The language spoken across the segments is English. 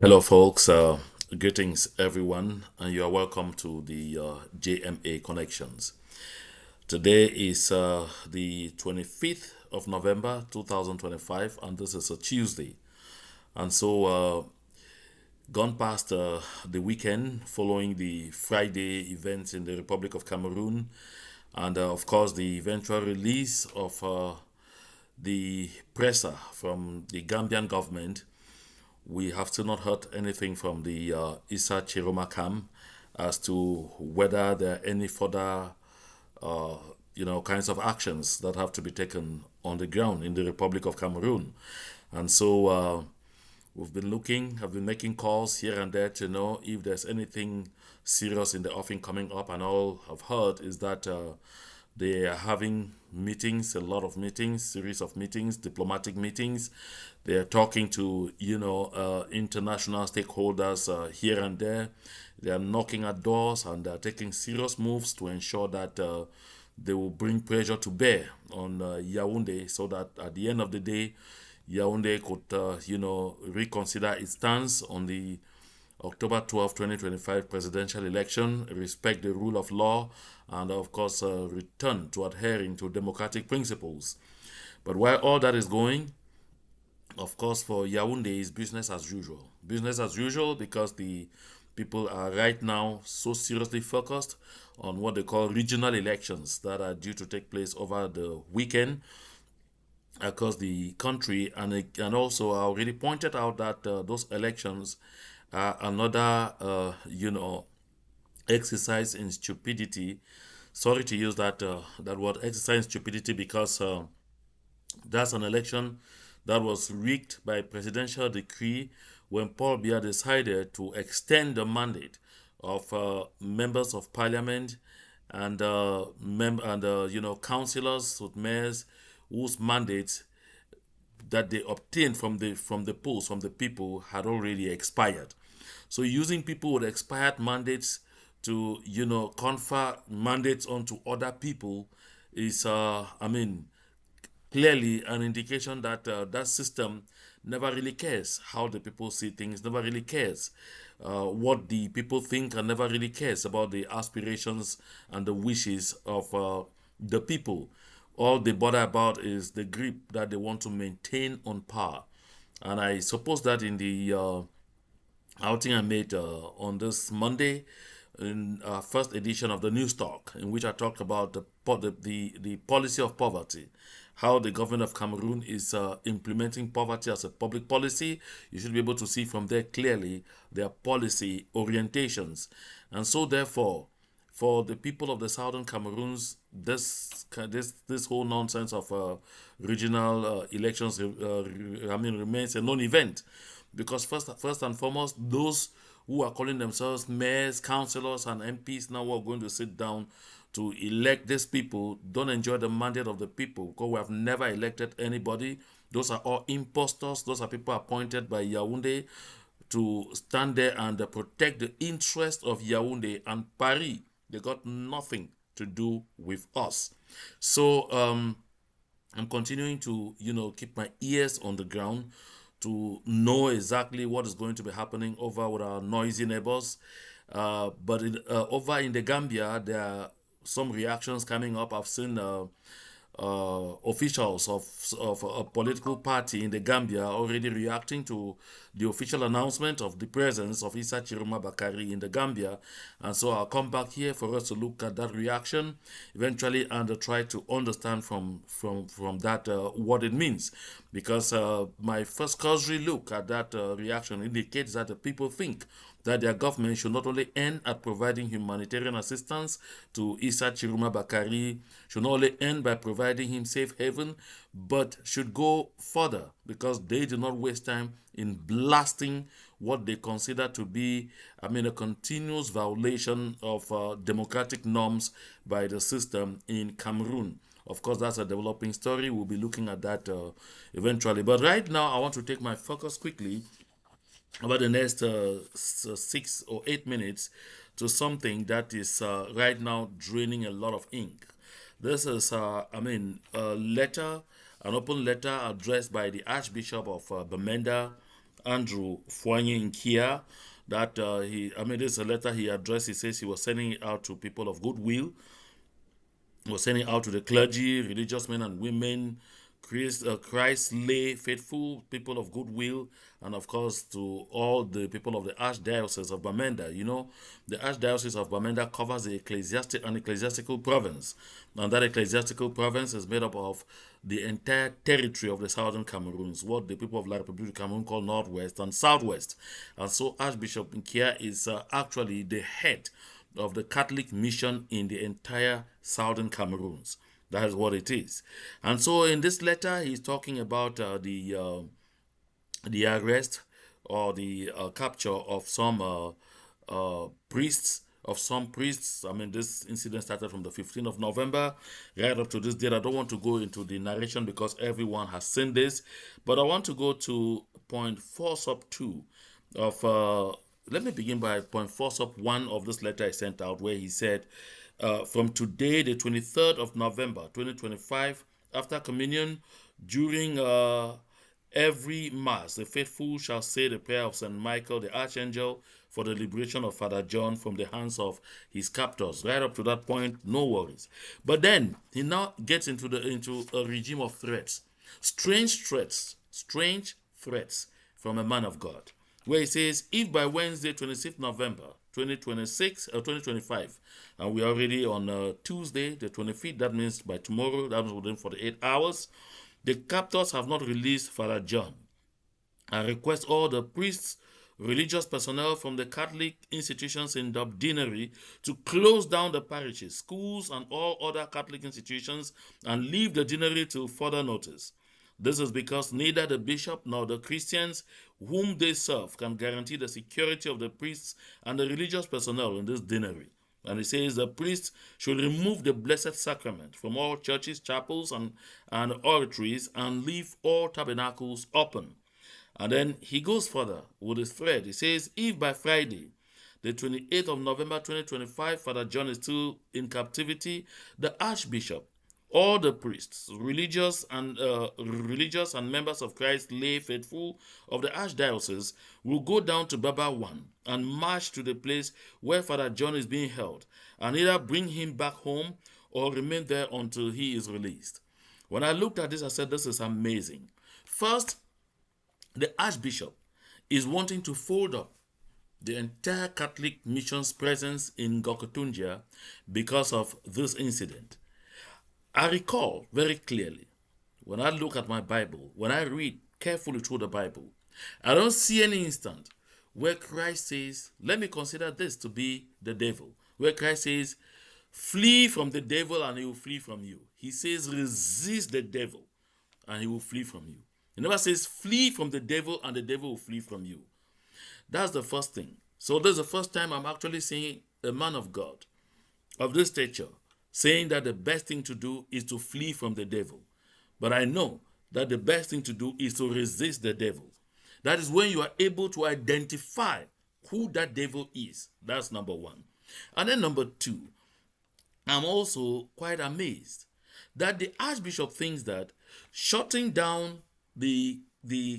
Hello, folks. Greetings, everyone, and you are welcome to the JMA Connections. Today is the 25th of November 2025, and this is a Tuesday. And so, gone past the weekend following the Friday events in the Republic of Cameroon, and of course, the eventual release of the presser from the Gambian government. We have still not heard anything from the Issa Chiroma camp as to whether there are any further, uh, kinds of actions that have to be taken on the ground in the Republic of Cameroon. And so we've been looking, have been making calls here and there to know if there's anything serious in the offing coming up. And all I've heard is that they are having meetings, a lot of meetings, series of meetings, diplomatic meetings. They are talking to, international stakeholders here and there. They are knocking at doors and they are taking serious moves to ensure that they will bring pressure to bear on Yaoundé so that at the end of the day, Yaoundé could, reconsider its stance on the October 12, 2025 presidential election, respect the rule of law, and of course, return to adhering to democratic principles. But while all that is going, of course, for Yaoundé is business as usual. Business as usual because the people are right now so seriously focused on what they call regional elections that are due to take place over the weekend across the country, and also I already pointed out that those elections are another exercise in stupidity. Sorry to use that word, exercise in stupidity, because that's an election that was rigged by presidential decree when Paul Biya decided to extend the mandate of members of parliament and councillors with mayors whose mandates that they obtained from the polls from the people had already expired. So using people with expired mandates to confer mandates onto other people is clearly an indication that that system never really cares how the people see things, never really cares what the people think, and never really cares about the aspirations and the wishes of the people. All they bother about is the grip that they want to maintain on power. And I suppose that in the outing I made on this Monday, in our first edition of the News Talk, in which I talked about the policy of poverty, how the government of Cameroon is implementing poverty as a public policy. You should be able to see from there clearly their policy orientations. And so, therefore, for the people of the southern Cameroons, this whole nonsense of regional elections, remains a non-event, because first and foremost, those who are calling themselves mayors, councillors, and MPs now are going to sit down to elect these people don't enjoy the mandate of the people, because we have never elected anybody. Those are all impostors. Those are people appointed by Yaoundé to stand there and protect the interest of Yaoundé and Paris. They got nothing to do with us. So I'm continuing to, keep my ears on the ground to know exactly what is going to be happening over with our noisy neighbors. But over in the Gambia, there are some reactions coming up. I've seen officials of a political party in the Gambia already reacting to the official announcement of the presence of Issa Chiroma Bakari in the Gambia. And so I'll come back here for us to look at that reaction eventually and try to understand from that what it means. Because my first cursory look at that reaction indicates that the people think that their government should not only end at providing humanitarian assistance to Issa Chiruma Bakari, should not only end by providing him safe haven, but should go further, because they do not waste time in blasting what they consider to be, a continuous violation of democratic norms by the system in Cameroon. Of course, that's a developing story. We'll be looking at that eventually. But right now, I want to take my focus quickly about the next 6 or 8 minutes to something that is right now draining a lot of ink. This is, a letter, an open letter addressed by the Archbishop of Bamenda Andrew Nkea, that this is a letter he addressed. He says he was sending it out to people of goodwill. He was sending it out to the clergy, religious men and women, Christ lay faithful, people of goodwill, and of course to all the people of the Archdiocese of Bamenda. You know, the Archdiocese of Bamenda covers the ecclesiastical province, and that ecclesiastical province is made up of the entire territory of the southern Cameroons, what the people of La Republique of Cameroon call Northwest and Southwest. And so Archbishop Nkea is actually the head of the Catholic mission in the entire southern Cameroons. That is what it is. And so in this letter, he's talking about the arrest or the capture of some priests. I mean, this incident started from the 15th of November right up to this date. I don't want to go into the narration because everyone has seen this, but I want to go to point 4 sub 2 of let me begin by point 4 sub 1 of this letter I sent out, where he said, from today, the 23rd of November 2025, after communion, during every Mass, the faithful shall say the prayer of St. Michael the Archangel for the liberation of Father John from the hands of his captors. Right up to that point, no worries. But then he now gets into a regime of threats, strange threats from a man of God, where he says, if by Wednesday, 26th November 2026 or 2025, and we're already on Tuesday, the 25th, that means by tomorrow, that means within 48 hours, the captors have not released Father John, I request all the priests, religious personnel from the Catholic institutions in the deanery to close down the parishes, schools, and all other Catholic institutions and leave the deanery till further notice. This is because neither the bishop nor the Christians whom they serve can guarantee the security of the priests and the religious personnel in this deanery. And it says the priests should remove the Blessed Sacrament from all churches, chapels, and oratories and leave all tabernacles open. And then he goes further with his thread. He says, if by Friday, the 28th of November 2025, Father John is still in captivity, the Archbishop, all the priests, religious and members of Christ lay faithful of the Archdiocese will go down to Baba 1 and march to the place where Father John is being held and either bring him back home or remain there until he is released. When I looked at this, I said, this is amazing. First, the Archbishop is wanting to fold up the entire Catholic mission's presence in Gokotunja because of this incident. I recall very clearly, when I look at my Bible, when I read carefully through the Bible, I don't see any instant where Christ says, let me consider this to be the devil, where Christ says, flee from the devil and he will flee from you. He says, resist the devil and he will flee from you. He never says, flee from the devil and the devil will flee from you. That's the first thing. So this is the first time I'm actually seeing a man of God of this stature saying that the best thing to do is to flee from the devil. But I know that the best thing to do is to resist the devil. That is when you are able to identify who that devil is. That's number one. And then number two, I'm also quite amazed that the Archbishop thinks that shutting down the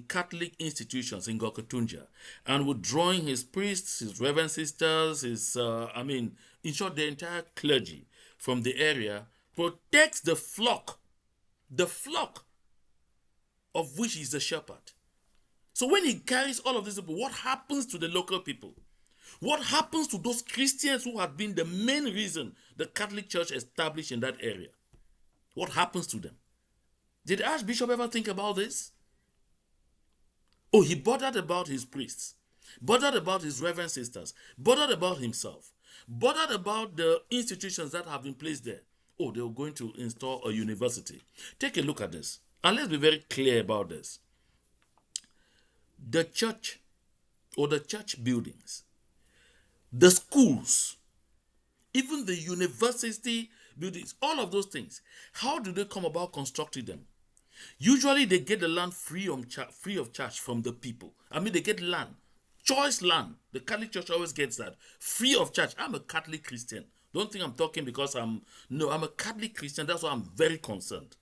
Catholic institutions in Gokotunja and withdrawing his priests, his reverend sisters, in short, the entire clergy from the area protects the flock of which he's the shepherd. So when he carries all of these people, what happens to the local people? What happens to those Christians who have been the main reason the Catholic Church established in that area? What happens to them? Did the Archbishop ever think about this? Oh, he bothered about his priests, bothered about his reverend sisters, bothered about himself, bothered about the institutions that have been placed there. Oh, they were going to install a university. Take a look at this. And let's be very clear about this. The church or the church buildings, the schools, even the university buildings, all of those things, how do they come about constructing them? Usually they get the land free of charge from the people. They get land, choice land. The Catholic Church always gets that, free of charge. I'm a Catholic Christian. Don't think I'm talking because I'm a Catholic Christian. That's why I'm very concerned.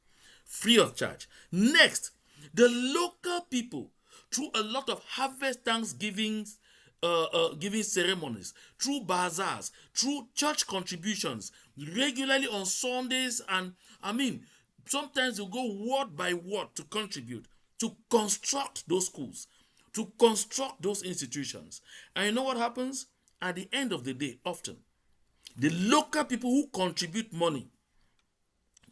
Free of charge. Next, the local people through a lot of harvest thanksgivings, giving ceremonies, through bazaars, through church contributions, regularly on Sundays, and sometimes you go word by word to contribute, to construct those schools, to construct those institutions. And you know what happens? At the end of the day, often, the local people who contribute money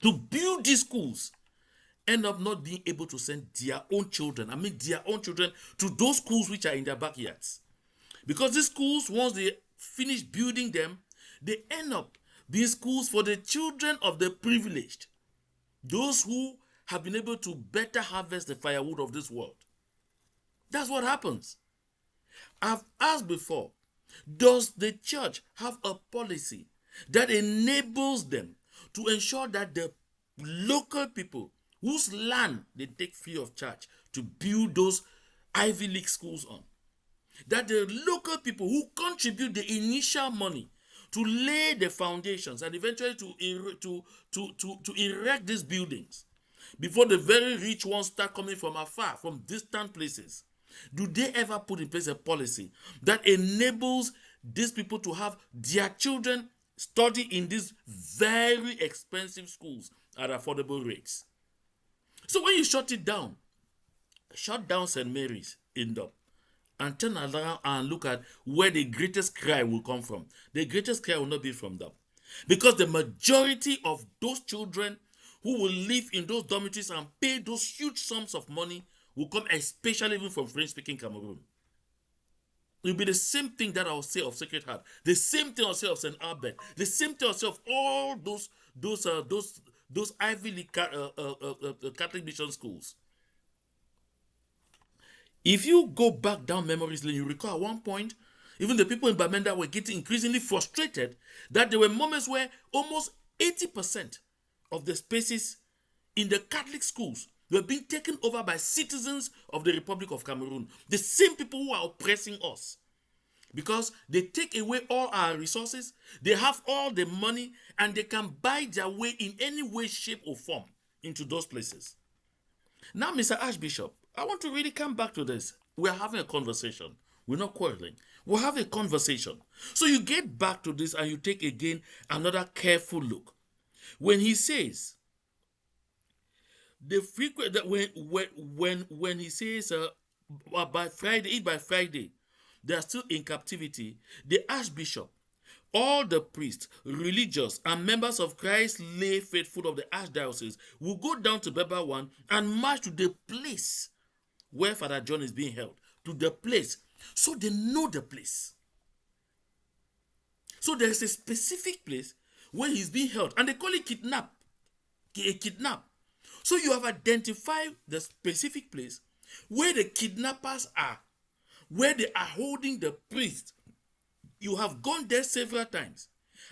to build these schools end up not being able to send their own children, to those schools which are in their backyards. Because these schools, once they finish building them, they end up being schools for the children of the privileged, those who have been able to better harvest the firewood of this world. That's what happens. I've asked before, does the church have a policy that enables them to ensure that the local people whose land they take free of charge to build those Ivy League schools on, that the local people who contribute the initial money to lay the foundations and eventually to erect these buildings, before the very rich ones start coming from afar, from distant places, do they ever put in place a policy that enables these people to have their children study in these very expensive schools at affordable rates? So when you shut down St. Mary's in Dub, and turn around and look at where the greatest cry will come from, the greatest cry will not be from them. Because the majority of those children who will live in those dormitories and pay those huge sums of money will come especially even from French-speaking Cameroon. It will be the same thing that I'll say of Sacred Heart, the same thing I'll say of St. Albert, the same thing I'll say of all those Ivy League Catholic mission schools. If you go back down memories lane, you recall at one point, even the people in Bamenda were getting increasingly frustrated that there were moments where almost 80% of the spaces in the Catholic schools were being taken over by citizens of the Republic of Cameroon, the same people who are oppressing us. Because they take away all our resources, they have all the money, and they can buy their way in any way, shape, or form into those places. Now, Mr. Archbishop, I want to really come back to this. We're having a conversation. We're not quarreling. We'll have a conversation. So you get back to this and you take again another careful look. When he says, the frequent that when he says by Friday, they are still in captivity, the Archbishop, all the priests, religious, and members of Christ's lay faithful of the Archdiocese will go down to Beba 1 and march to the place where Father John is being held, to the place, so they know the place. So there is a specific place where he's being held, and they call it kidnap. So you have identified the specific place where the kidnappers are, where they are holding the priest. You have gone there several times.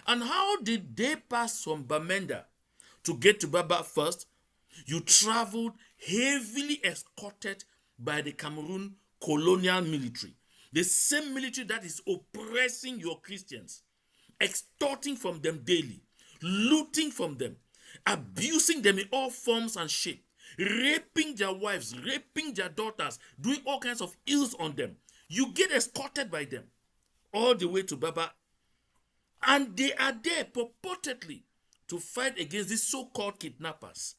And how did they pass from Bamenda to get to Baba first? You traveled heavily escorted by the Cameroon colonial military. The same military that is oppressing your Christians, extorting from them daily, looting from them, abusing them in all forms and shape, raping their wives, raping their daughters, doing all kinds of ills on them. You get escorted by them all the way to Baba, and they are there purportedly to fight against these so-called kidnappers.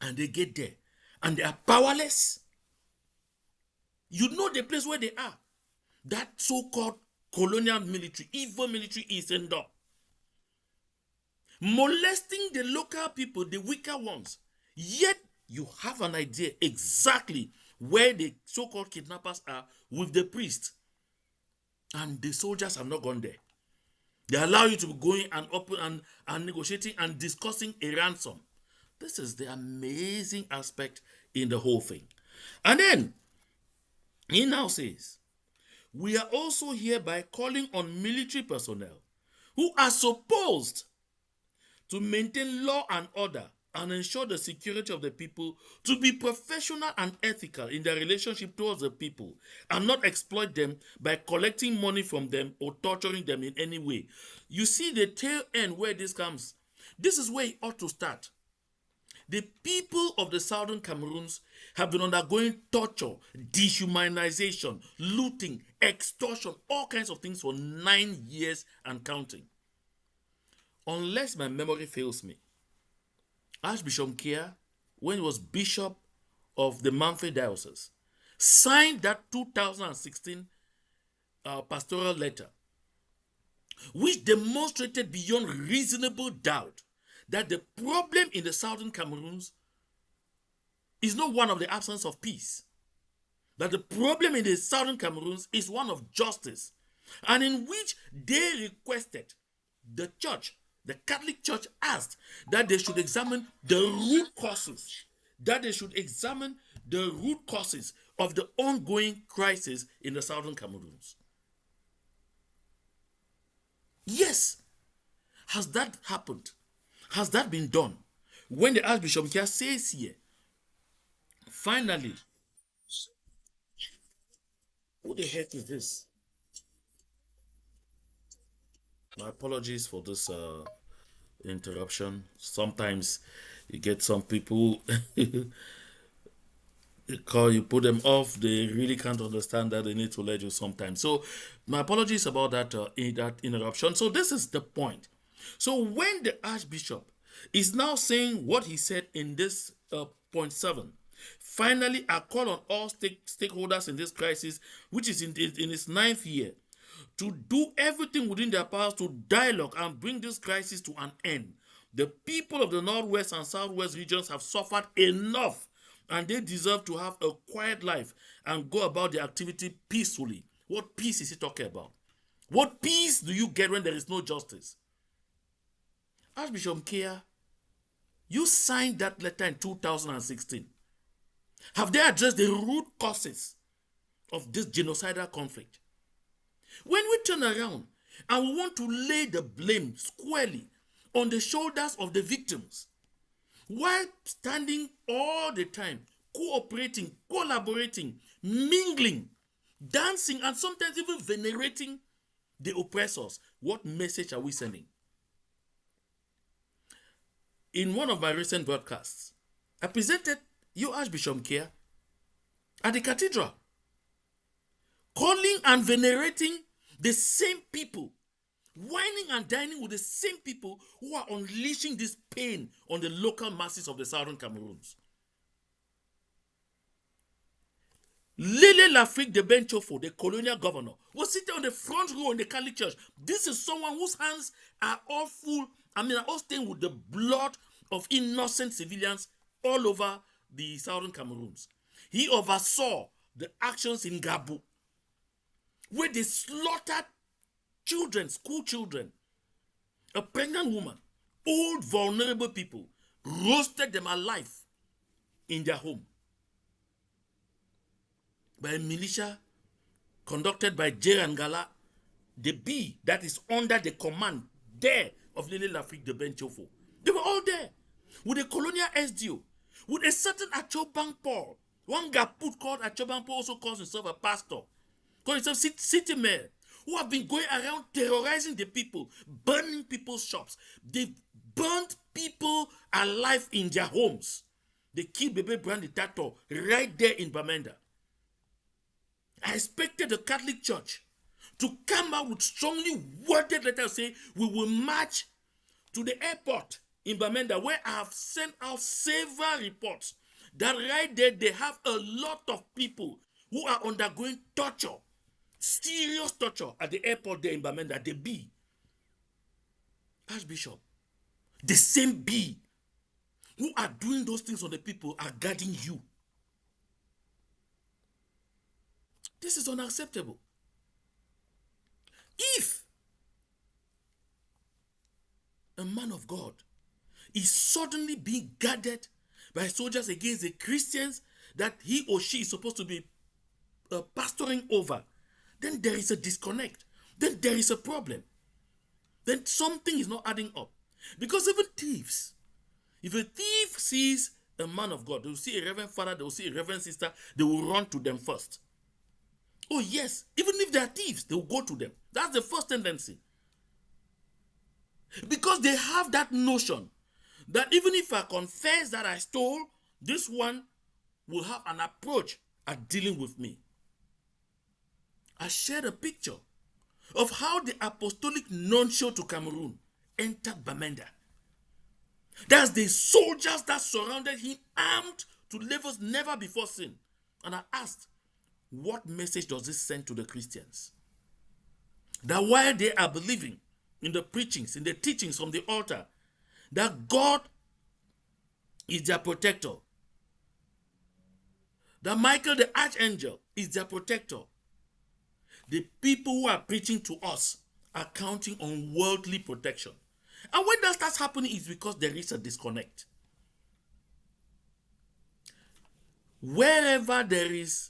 And they get there, and they are powerless. You know the place where they are. That so-called colonial military, evil military is end up molesting the local people, the weaker ones. Yet you have an idea exactly where the so-called kidnappers are with the priest. And the soldiers have not gone there. They allow you to be going and open and negotiating and discussing a ransom. This is the amazing aspect in the whole thing. And then he now says, we are also hereby calling on military personnel who are supposed to maintain law and order and ensure the security of the people to be professional and ethical in their relationship towards the people and not exploit them by collecting money from them or torturing them in any way. You see the tail end where this comes. This is where it ought to start. the people of the southern Cameroons have been undergoing torture, dehumanization, looting, extortion, all kinds of things for 9 years and counting. Unless my memory fails me, Archbishop Nkea, when he was bishop of the Manfred Diocese, signed that 2016 pastoral letter, which demonstrated beyond reasonable doubt that the problem in the southern Cameroons is not one of the absence of peace. That the problem in the southern Cameroons is one of justice, and in which they requested the church, the Catholic Church asked that they should examine the root causes, of the ongoing crisis in the southern Cameroons. Yes. Has that happened? Has that been done? When the Archbishop Nkea says here, finally, who the heck is this? My apologies for this interruption. Sometimes you get some people call you, put them off. They really can't understand that. They need to let you sometimes. So my apologies about that that interruption. So this is the point. So when the Archbishop is now saying what he said in this point 7, finally, I call on all stakeholders in this crisis, which is in its 9th year, to do everything within their powers to dialogue and bring this crisis to an end. The people of the Northwest and Southwest regions have suffered enough, and they deserve to have a quiet life and go about their activity peacefully. What peace is he talking about? What peace do you get when there is no justice? Archbishop Nkea, you signed that letter in 2016. Have they addressed the root causes of this genocidal conflict? When we turn around and we want to lay the blame squarely on the shoulders of the victims, while standing all the time, cooperating, collaborating, mingling, dancing, and sometimes even venerating the oppressors, what message are we sending? In one of my recent broadcasts, I presented you, Archbishop Nkea, at the cathedral, calling and venerating the same people, whining and dining with the same people who are unleashing this pain on the local masses of the southern Cameroons. Lele Lafrique de Benchofo, the colonial governor, was sitting on the front row in the Catholic Church. This is someone whose hands are all full, are all stained with the blood of innocent civilians all over the southern Cameroons. He oversaw the actions in Gabu, where they slaughtered children, school children, a pregnant woman, old vulnerable people, roasted them alive in their home by a militia conducted by Jerangala, the B that is under the command there of Lele Lafrique de Benchofo. They were all there with a colonial SDO, with a certain Achobang Paul. One Gaput called Achobang Paul also calls himself a pastor, calls himself city mayor, who have been going around terrorizing the people, burning people's shops. They've burnt people alive in their homes. They killed Bebe Brandy Tato right there in Bamenda. I expected the Catholic Church to come out with strongly worded letters saying we will march to the airport in Bamenda, where I have sent out several reports that right there they have a lot of people who are undergoing torture, serious torture at the airport there in Bamenda, the B. Archbishop, the same B who are doing those things on the people are guarding you. This is unacceptable. If a man of God is suddenly being guarded by soldiers against the Christians that he or she is supposed to be pastoring over, then there is a disconnect. Then there is a problem. Then something is not adding up. Because even thieves, if a thief sees a man of God, they will see a reverend father, they will see a reverend sister, they will run to them first. Oh yes, even if they are thieves, they will go to them. That's the first tendency. Because they have that notion that even if I confess that I stole, this one will have an approach at dealing with me. I shared a picture of how the apostolic nuncio to Cameroon entered Bamenda. That's the soldiers that surrounded him, armed to levels never before seen. And I asked, what message does this send to the Christians? That while they are believing in the preachings, in the teachings from the altar, that God is their protector, that Michael the archangel is their protector, the people who are preaching to us are counting on worldly protection. And when that starts happening, it's because there is a disconnect. Wherever there is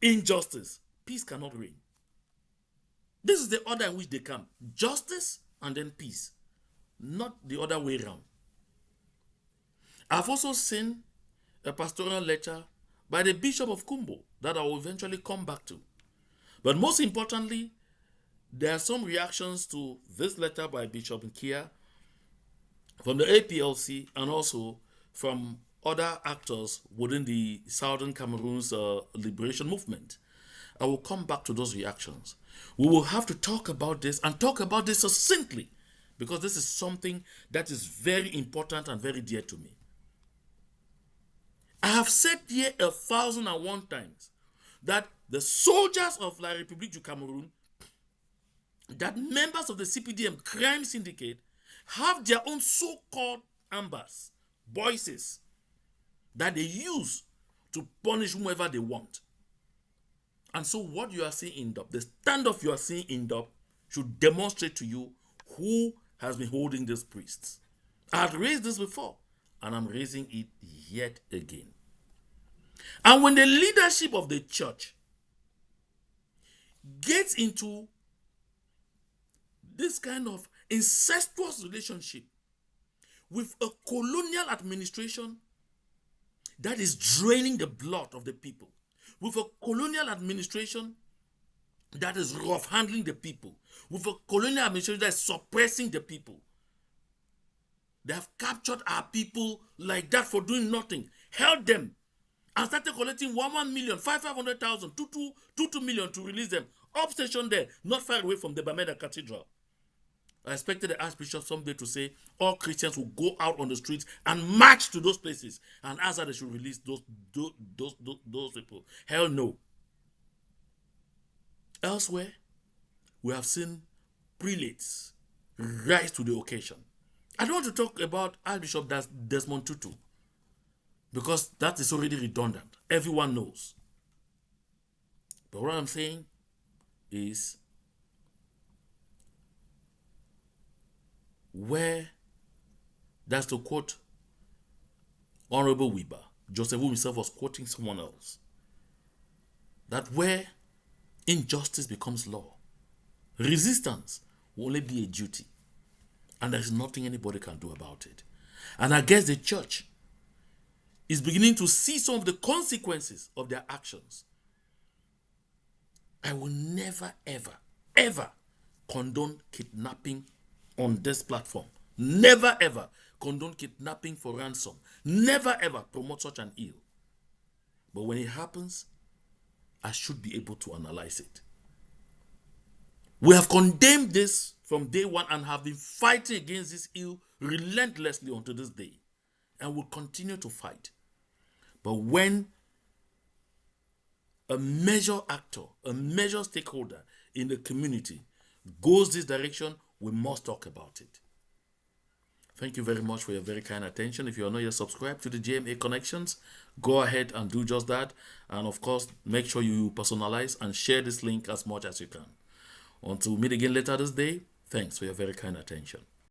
injustice, peace cannot reign. This is the order in which they come. Justice and then peace. Not the other way around. I've also seen a pastoral letter by the Bishop of Kumbo that I will eventually come back to. But most importantly, there are some reactions to this letter by Bishop Nkea from the APLC and also from other actors within the Southern Cameroon's liberation movement. I will come back to those reactions. We will have to talk about this and talk about this succinctly, because this is something that is very important and very dear to me. I have said here 1,001 times that the soldiers of La République du Cameroun, that members of the CPDM crime syndicate, have their own so-called ambas, voices, that they use to punish whomever they want. And so what you are seeing in DOP, the standoff you are seeing in DOP, should demonstrate to you who has been holding these priests. I had raised this before, and I'm raising it yet again. And when the leadership of the church gets into this kind of incestuous relationship with a colonial administration that is draining the blood of the people, with a colonial administration that is rough handling the people, with a colonial administration that is suppressing the people. They have captured our people like that for doing nothing, held them, and started collecting 1 million, 500,000, 2 million to release them. Up station there, not far away from the Bamenda Cathedral. I expected the Archbishop someday to say all Christians will go out on the streets and march to those places and ask that they should release those people. Hell no. Elsewhere, we have seen prelates rise to the occasion. I don't want to talk about Archbishop Desmond Tutu, because that is already redundant. Everyone knows. But what I'm saying is, where, that's to quote Honorable Weber, Joseph Wu himself was quoting someone else, that where injustice becomes law, resistance will only be a duty, and there's nothing anybody can do about it. And I guess the church is beginning to see some of the consequences of their actions. I will never, ever, ever condone kidnapping on this platform. Never, ever condone kidnapping for ransom. Never, ever promote such an ill. But when it happens, I should be able to analyze it. We have condemned this from day one and have been fighting against this ill relentlessly until this day, and will continue to fight. But when a major actor, a major stakeholder in the community goes this direction, we must talk about it. Thank you very much for your very kind attention. If you are not yet subscribed to the JMA Connections, go ahead and do just that. And of course, make sure you personalize and share this link as much as you can. Until we meet again later this day, thanks for your very kind attention.